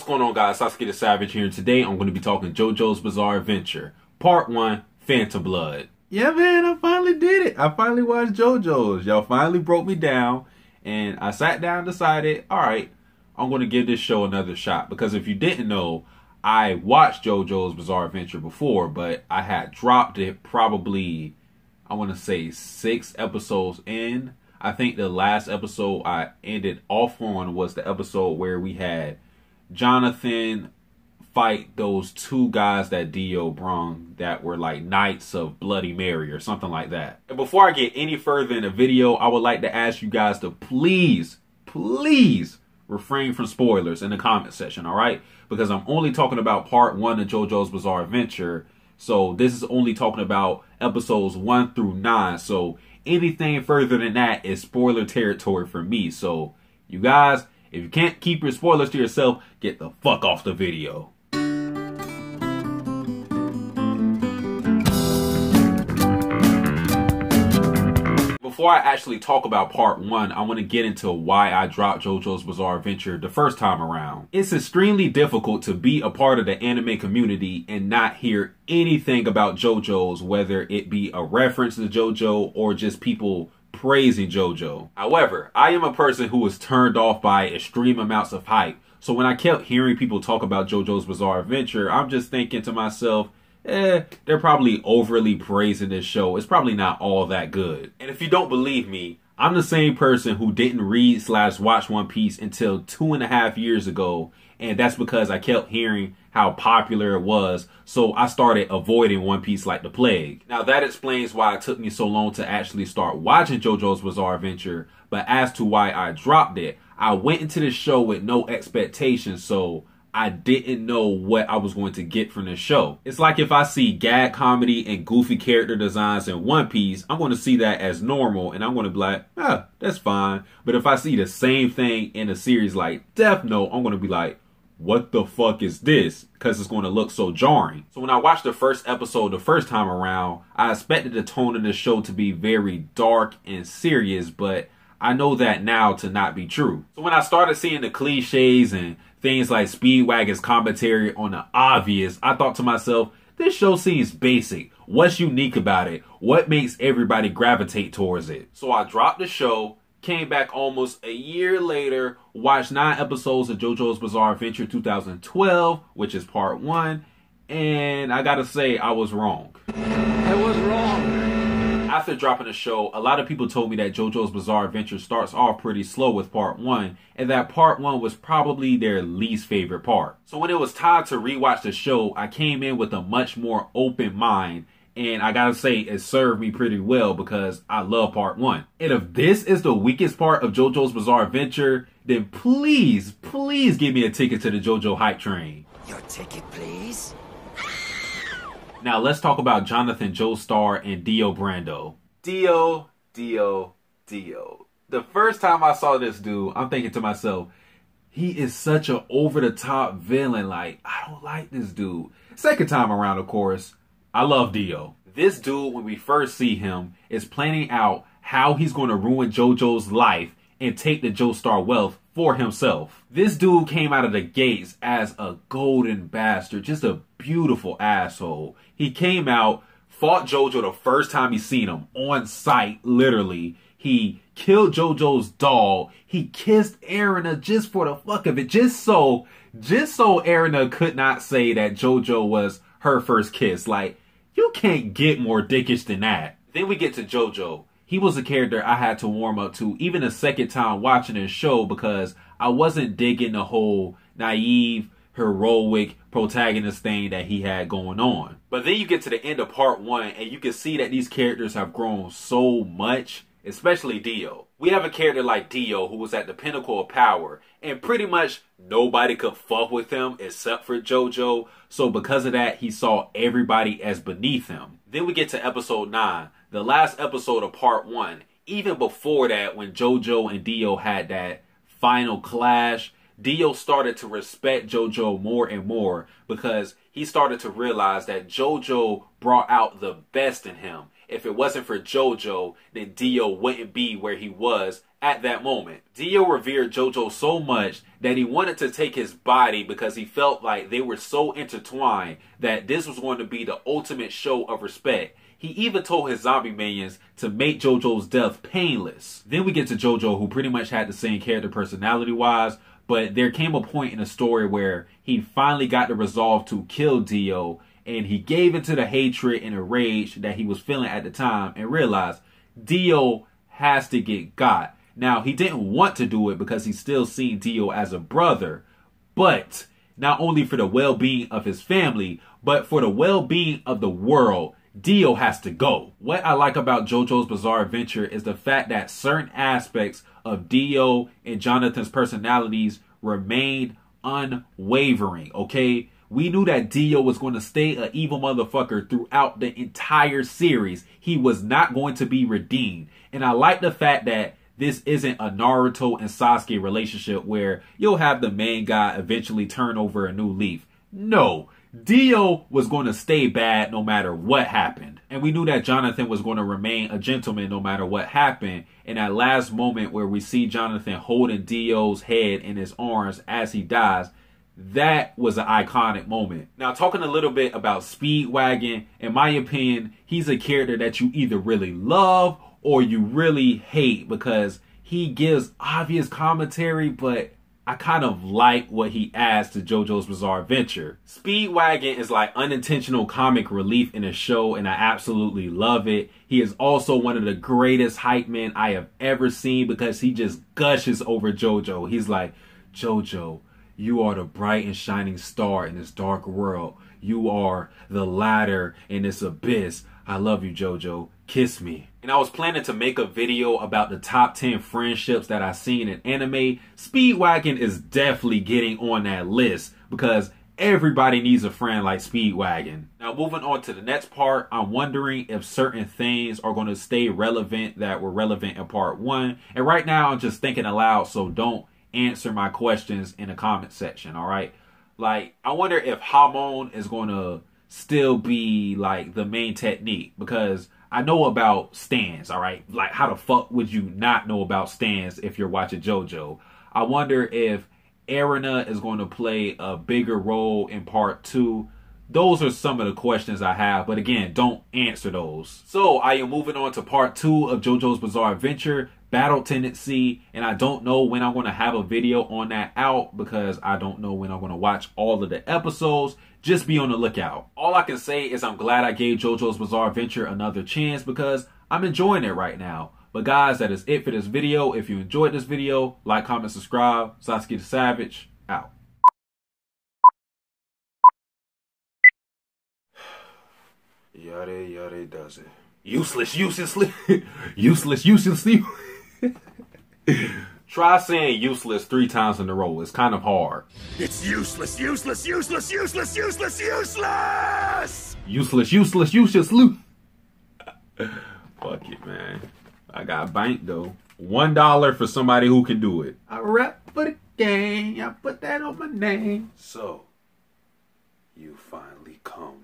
What's going on, guys? Satsuki the Savage here, and today I'm going to be talking JoJo's Bizarre Adventure, Part 1, Phantom Blood. Yeah, man, I finally did it. I finally watched JoJo's. Y'all finally broke me down, and I sat down and decided, alright, I'm going to give this show another shot. Because if you didn't know, I watched JoJo's Bizarre Adventure before, but I had dropped it probably, I want to say, 6 episodes in. I think the last episode I ended off on was the episode where we had Jonathan fight those 2 guys that Dio brung that were like Knights of Bloody Mary or something like that. And before I get any further in the video, I would like to ask you guys to please refrain from spoilers in the comment section, alright? Because I'm only talking about Part 1 of JoJo's Bizarre Adventure. So this is only talking about episodes 1 through 9. So anything further than that is spoiler territory for me. So you guys, if you can't keep your spoilers to yourself, get the fuck off the video. Before I actually talk about Part 1, I want to get into why I dropped JoJo's Bizarre Adventure the first time around. It's extremely difficult to be a part of the anime community and not hear anything about JoJo's, whether it be a reference to JoJo or just people praising JoJo. However, I am a person who was turned off by extreme amounts of hype. So when I kept hearing people talk about JoJo's Bizarre Adventure, I'm just thinking to myself, they're probably overly praising this show. It's probably not all that good. And if you don't believe me, I'm the same person who didn't read/watch One Piece until 2.5 years ago. And that's because I kept hearing how popular it was. So I started avoiding One Piece like the plague. Now that explains why it took me so long to actually start watching JoJo's Bizarre Adventure. But as to why I dropped it, I went into this show with no expectations. So I didn't know what I was going to get from this show. It's like if I see gag comedy and goofy character designs in One Piece, I'm going to see that as normal and I'm going to be like, that's fine. But if I see the same thing in a series like Death Note, I'm going to be like, what the fuck is this? Because it's going to look so jarring. So when I watched the first episode the first time around, I expected the tone of the show to be very dark and serious, but I know that now to not be true. So when I started seeing the cliches and things like Speedwagon's commentary on the obvious, I thought to myself, this show seems basic. What's unique about it? What makes everybody gravitate towards it? So I dropped the show, came back almost a year later, watched 9 episodes of JoJo's Bizarre Adventure 2012, which is Part 1, and I gotta say, I was wrong. I was wrong. After dropping the show, a lot of people told me that JoJo's Bizarre Adventure starts off pretty slow with Part 1, and that Part 1 was probably their least favorite part. So when it was time to rewatch the show, I came in with a much more open mind, and I gotta say, it served me pretty well because I love Part 1. And if this is the weakest part of JoJo's Bizarre Adventure, then please give me a ticket to the JoJo hype train. Your ticket, please? Now let's talk about Jonathan Joestar and Dio Brando. Dio. The first time I saw this dude, I'm thinking to myself, he is such an over-the-top villain. Like, I don't like this dude. Second time around, of course, I love Dio. This dude, when we first see him, is planning out how he's going to ruin JoJo's life and take the Joestar wealth for himself. This dude came out of the gates as a golden bastard, just a beautiful asshole. He came out, fought JoJo the first time he seen him, on sight, literally. He killed JoJo's dog. He kissed Erina just for the fuck of it, just so Erina could not say that JoJo was her first kiss. Like, you can't get more dickish than that. Then we get to JoJo. He was a character I had to warm up to even a second time watching this show because I wasn't digging the whole naive, heroic protagonist thing that he had going on. But then you get to the end of Part 1 and you can see that these characters have grown so much, especially Dio. We have a character like Dio who was at the pinnacle of power and pretty much nobody could fuck with him except for JoJo. So because of that, he saw everybody as beneath him. Then we get to episode 9. The last episode of Part 1, even before that, when JoJo and Dio had that final clash, Dio started to respect JoJo more and more because he started to realize that JoJo brought out the best in him. If it wasn't for JoJo, then Dio wouldn't be where he was at that moment. Dio revered Jojo so much that he wanted to take his body because he felt like they were so intertwined that this was going to be the ultimate show of respect. He even told his zombie minions to make Jojo's death painless. Then we get to Jojo, who pretty much had the same character personality-wise, but there came a point in the story where he finally got the resolve to kill Dio, and he gave into the hatred and the rage that he was feeling at the time and realized Dio has to get got. Now, he didn't want to do it because he still seen Dio as a brother, but not only for the well-being of his family, but for the well-being of the world, Dio has to go. What I like about JoJo's Bizarre Adventure is the fact that certain aspects of Dio and Jonathan's personalities remained unwavering, okay? We knew that Dio was going to stay an evil motherfucker throughout the entire series. He was not going to be redeemed. And I like the fact that this isn't a Naruto and Sasuke relationship where you'll have the main guy eventually turn over a new leaf. No, Dio was going to stay bad no matter what happened. And we knew that Jonathan was going to remain a gentleman no matter what happened. In that last moment where we see Jonathan holding Dio's head in his arms as he dies, that was an iconic moment. Now, talking a little bit about Speedwagon, in my opinion, he's a character that you either really love or you really hate because he gives obvious commentary, but I kind of like what he adds to JoJo's Bizarre Adventure. Speedwagon is like unintentional comic relief in a show, and I absolutely love it. He is also one of the greatest hype men I have ever seen because he just gushes over JoJo. He's like, JoJo, you are the bright and shining star in this dark world. You are the ladder in this abyss. I love you, JoJo. Kiss me. And I was planning to make a video about the top 10 friendships that I've seen in anime. Speedwagon is definitely getting on that list because everybody needs a friend like Speedwagon. Now, moving on to the next part, I'm wondering if certain things are going to stay relevant that were relevant in part 1. And right now, I'm just thinking aloud, so don't answer my questions in the comment section, all right? Like, I wonder if Hamon is going to still be like the main technique because I know about stands, all right? Like, how the fuck would you not know about stands if you're watching JoJo? I wonder if Erina is going to play a bigger role in part 2. Those are some of the questions I have, but again, don't answer those. So I am moving on to part 2 of JoJo's Bizarre Adventure, Battle Tendency, and I don't know when I'm going to have a video on that out because I don't know when I'm going to watch all of the episodes. Just be on the lookout. All I can say is I'm glad I gave JoJo's Bizarre Adventure another chance because I'm enjoying it right now. But guys, that is it for this video. If you enjoyed this video, like, comment, subscribe. Satsuki the Savage, out. Yada does it. Useless, uselessly. Useless, uselessly. Try saying useless 3 times in a row. It's kind of hard. It's useless, useless, useless, useless, useless, useless! Useless, useless, useless. Fuck it, man. I got bank though. $1 for somebody who can do it. I rap for the game. I put that on my name. So, you finally come.